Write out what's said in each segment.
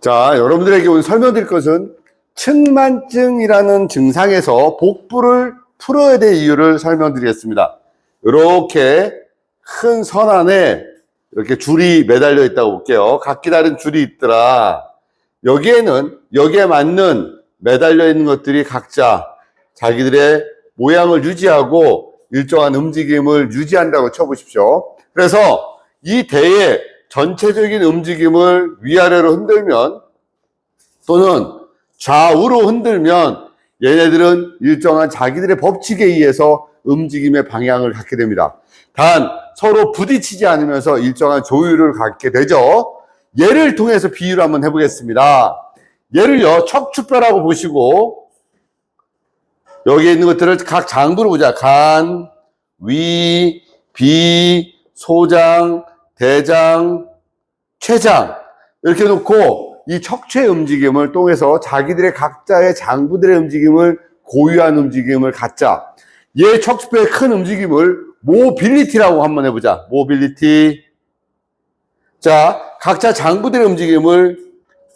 자, 여러분들에게 오늘 설명드릴 것은 측만증이라는 증상에서 복부를 풀어야 될 이유를 설명드리겠습니다. 이렇게 큰 선 안에 이렇게 줄이 매달려 있다고 볼게요. 각기 다른 줄이 있더라. 여기에 맞는 매달려 있는 것들이 각자 자기들의 모양을 유지하고 일정한 움직임을 유지한다고 쳐보십시오. 그래서 이 대의 전체적인 움직임을 위아래로 흔들면 또는 좌우로 흔들면 얘네들은 일정한 자기들의 법칙에 의해서 움직임의 방향을 갖게 됩니다. 단 서로 부딪히지 않으면서 일정한 조율을 갖게 되죠. 예를 통해서 비유를 한번 해보겠습니다. 예를요, 척추뼈라고 보시고 여기에 있는 것들을 각 장부로 보자. 간, 위, 비, 소장, 대장, 췌장 이렇게 놓고 이 척추의 움직임을 통해서 자기들의 각자의 장부들의 움직임을 고유한 움직임을 갖자. 얘 척추뼈의 큰 움직임을 모빌리티라고 한번 해보자. 모빌리티. 자, 각자 장부들의 움직임을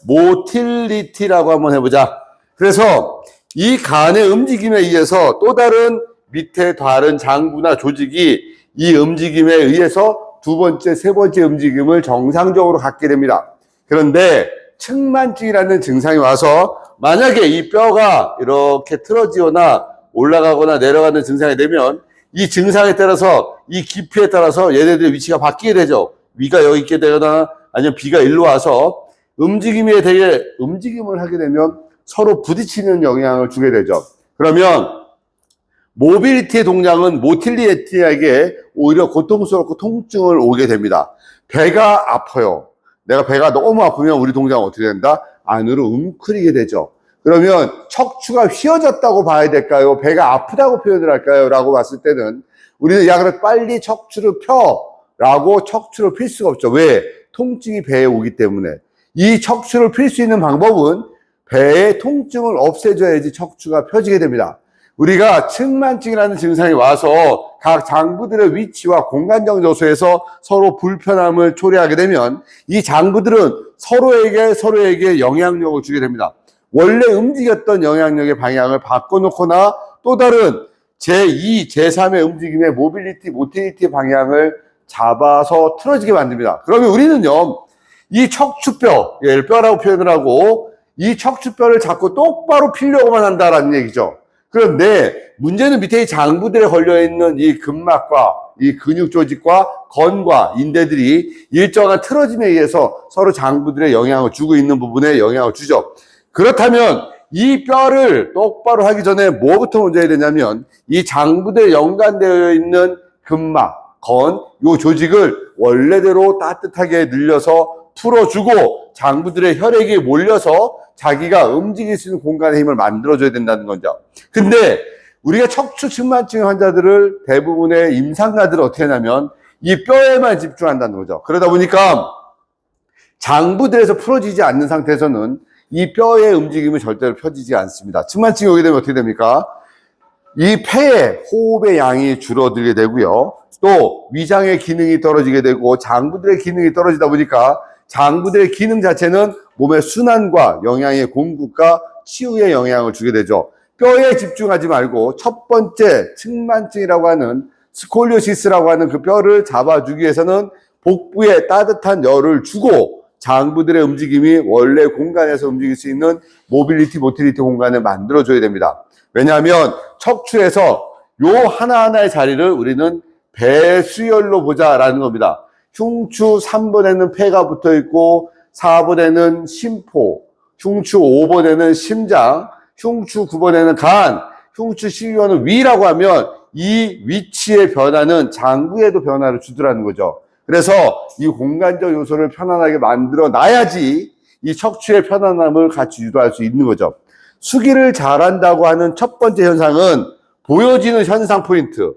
모틸리티라고 한번 해보자. 그래서 이 간의 움직임에 의해서 또 다른 밑에 다른 장부나 조직이 이 움직임에 의해서 두 번째, 세 번째 움직임을 정상적으로 갖게 됩니다. 그런데 측만증이라는 증상이 와서 만약에 이 뼈가 이렇게 틀어지거나 올라가거나 내려가는 증상이 되면 이 증상에 따라서 이 깊이에 따라서 얘네들의 위치가 바뀌게 되죠. 위가 여기 있게 되거나 아니면 비가 일로 와서 움직임을 하게 되면 서로 부딪히는 영향을 주게 되죠. 그러면 모빌리티의 동작은 모틸리티에게 오히려 고통스럽고 통증을 오게 됩니다. 배가 아파요. 내가 배가 너무 아프면 우리 동작은 어떻게 된다? 안으로 웅크리게 되죠. 그러면 척추가 휘어졌다고 봐야 될까요? 배가 아프다고 표현을 할까요? 라고 봤을 때는 우리는 야, 그래 빨리 척추를 펴 라고 척추를 필 수가 없죠. 왜? 통증이 배에 오기 때문에. 이 척추를 필 수 있는 방법은 배의 통증을 없애줘야지 척추가 펴지게 됩니다. 우리가 측만증이라는 증상이 와서 각 장부들의 위치와 공간적 요소에서 서로 불편함을 초래하게 되면 이 장부들은 서로에게 영향력을 주게 됩니다. 원래 움직였던 영향력의 방향을 바꿔놓거나 또 다른 제2, 제3의 움직임의 모틸리티 방향을 잡아서 틀어지게 만듭니다. 그러면 우리는요, 이 척추뼈, 얘를 뼈라고 표현을 하고 이 척추뼈를 자꾸 똑바로 피려고만 한다라는 얘기죠. 그런데 문제는 밑에 이 장부들에 걸려있는 이 근막과 이 근육 조직과 건과 인대들이 일정한 틀어짐에 의해서 서로 장부들의 영향을 주고 있는 부분에 영향을 주죠. 그렇다면 이 뼈를 똑바로 하기 전에 뭐부터 먼저 해야 되냐면 이 장부들에 연관되어 있는 근막, 건, 요 조직을 원래대로 따뜻하게 늘려서 풀어주고 장부들의 혈액이 몰려서 자기가 움직일 수 있는 공간의 힘을 만들어줘야 된다는 거죠. 근데 우리가 척추 측만증 환자들을 대부분의 임상가들은 어떻게 하냐면 이 뼈에만 집중한다는 거죠. 그러다 보니까 장부들에서 풀어지지 않는 상태에서는 이 뼈의 움직임이 절대로 펴지지 않습니다. 측만증이 오게 되면 어떻게 됩니까? 이 폐의 호흡의 양이 줄어들게 되고요. 또 위장의 기능이 떨어지게 되고 장부들의 기능이 떨어지다 보니까 장부들의 기능 자체는 몸의 순환과 영양의 공급과 치유에 영향을 주게 되죠. 뼈에 집중하지 말고 첫 번째 측만증이라고 하는 스콜리오시스라고 하는 그 뼈를 잡아주기 위해서는 복부에 따뜻한 열을 주고 장부들의 움직임이 원래 공간에서 움직일 수 있는 모틸리티 공간을 만들어줘야 됩니다. 왜냐하면 척추에서 요 하나하나의 자리를 우리는 배수열로 보자라는 겁니다. 흉추 3번에는 폐가 붙어 있고 4번에는 심포, 흉추 5번에는 심장, 흉추 9번에는 간, 흉추 12번은 위라고 하면 이 위치의 변화는 장부에도 변화를 주더라는 거죠. 그래서 이 공간적 요소를 편안하게 만들어 놔야지 이 척추의 편안함을 같이 유도할 수 있는 거죠. 수기를 잘한다고 하는 첫 번째 현상은 보여지는 현상 포인트.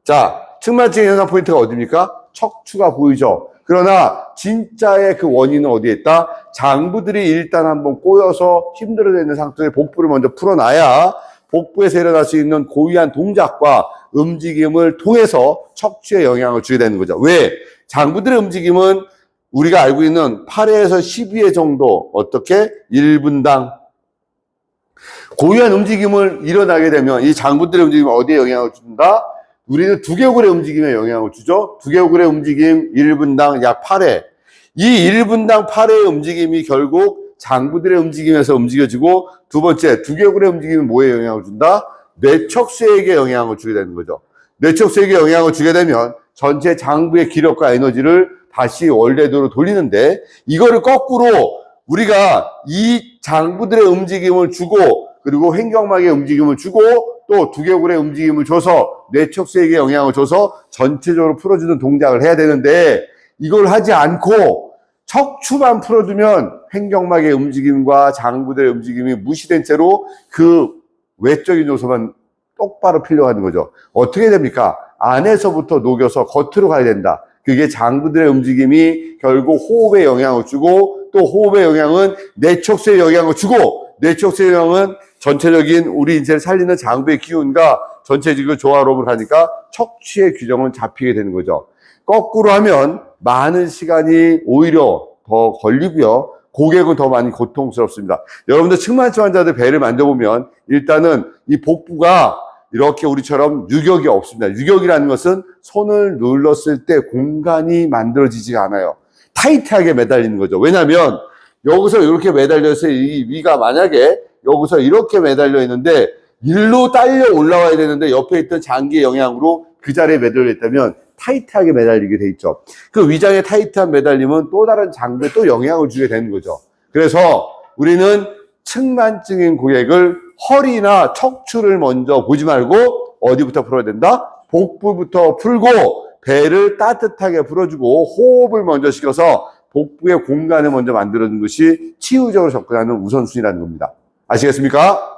자, 측만증의 현상 포인트가 어디입니까? 척추가 보이죠. 그러나 진짜의 그 원인은 어디에 있다? 장부들이 일단 한번 꼬여서 힘들어져 있는 상태에 복부를 먼저 풀어놔야 복부에서 일어날 수 있는 고유한 동작과 움직임을 통해서 척추에 영향을 주게 되는 거죠. 왜? 장부들의 움직임은 우리가 알고 있는 8회에서 12회 정도 어떻게 1분당 고유한 움직임을 일어나게 되면 이 장부들의 움직임이 어디에 영향을 준다? 우리는 두개골의 움직임에 영향을 주죠. 두개골의 움직임 1분당 약 8회. 이 1분당 8회의 움직임이 결국 장부들의 움직임에서 움직여지고 두 번째 두개골의 움직임은 뭐에 영향을 준다? 뇌척수에게 영향을 주게 되는 거죠. 뇌척수에게 영향을 주게 되면 전체 장부의 기력과 에너지를 다시 원래대로 돌리는데 이거를 거꾸로 우리가 이 장부들의 움직임을 주고 그리고 횡격막의 움직임을 주고 또 두개골의 움직임을 줘서 뇌척수에게 영향을 줘서 전체적으로 풀어주는 동작을 해야 되는데 이걸 하지 않고 척추만 풀어두면 횡격막의 움직임과 장부들의 움직임이 무시된 채로 그 외적인 요소만 똑바로 필요하는 거죠. 어떻게 됩니까? 안에서부터 녹여서 겉으로 가야 된다. 그게 장부들의 움직임이 결국 호흡에 영향을 주고 또 호흡의 영향은 뇌척수에 영향을 주고 뇌척수의 영향은 전체적인 우리 인체를 살리는 장부의 기운과 전체적인 조화로움을 하니까 척추의 규정은 잡히게 되는 거죠. 거꾸로 하면 많은 시간이 오히려 더 걸리고요. 고객은 더 많이 고통스럽습니다. 여러분들 측만증 환자들 배를 만져보면 일단은 이 복부가 이렇게 우리처럼 유격이 없습니다. 유격이라는 것은 손을 눌렀을 때 공간이 만들어지지가 않아요. 타이트하게 매달리는 거죠. 왜냐하면 여기서 이렇게 매달려서 이 위가 만약에 여기서 이렇게 매달려 있는데 일로 딸려 올라와야 되는데 옆에 있던 장기의 영향으로 그 자리에 매달려 있다면 타이트하게 매달리게 돼 있죠. 그 위장의 타이트한 매달림은 또 다른 장부에 또 영향을 주게 되는 거죠. 그래서 우리는 측만증인 고객을 허리나 척추를 먼저 보지 말고 어디부터 풀어야 된다? 복부부터 풀고 배를 따뜻하게 풀어주고 호흡을 먼저 시켜서 복부의 공간을 먼저 만들어주는 것이 치유적으로 접근하는 우선순위라는 겁니다. 아시겠습니까?